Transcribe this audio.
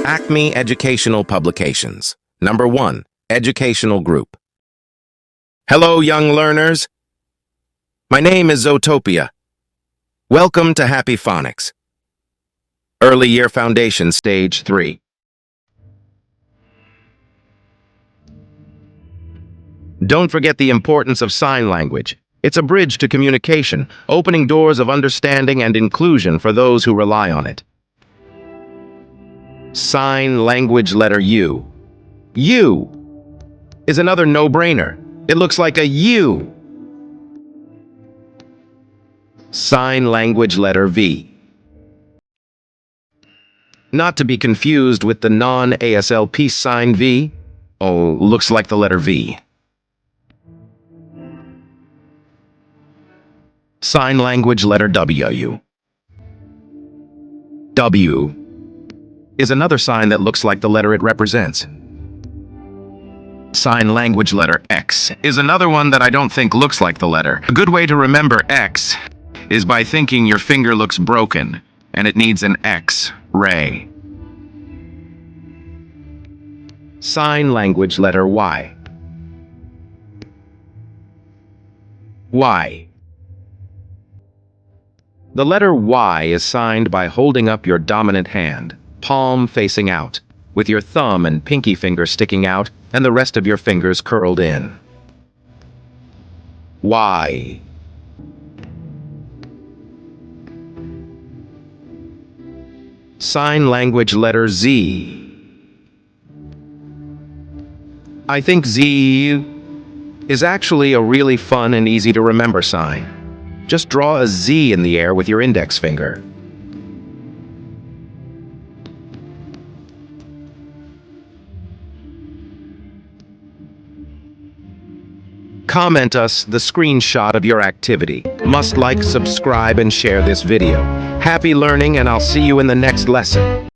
Acme Educational Publications. Number 1. Educational Group. Hello, young learners. My name is Zootopia. Welcome to Happy Phonics. Early Year Foundation Stage 3. Don't forget the importance of sign language. It's a bridge to communication, opening doors of understanding and inclusion for those who rely on it. Sign language letter U. U is another no-brainer. It looks like a U. Sign language letter V. Not to be confused with the non-ASL peace sign V. Oh, looks like the letter V. Sign language letter W. W is another sign that looks like the letter it represents. Sign language letter X is another one that I don't think looks like the letter. A good way to remember X is by thinking your finger looks broken and it needs an X-ray. Sign language letter Y. Y. The letter Y is signed by holding up your dominant hand, palm facing out, with your thumb and pinky finger sticking out and the rest of your fingers curled in. Y. Sign language letter Z. I think Z is actually a really fun and easy to remember sign. Just draw a Z in the air with your index finger. Comment us the screenshot of your activity. Must like, subscribe, and share this video. Happy learning, and I'll see you in the next lesson.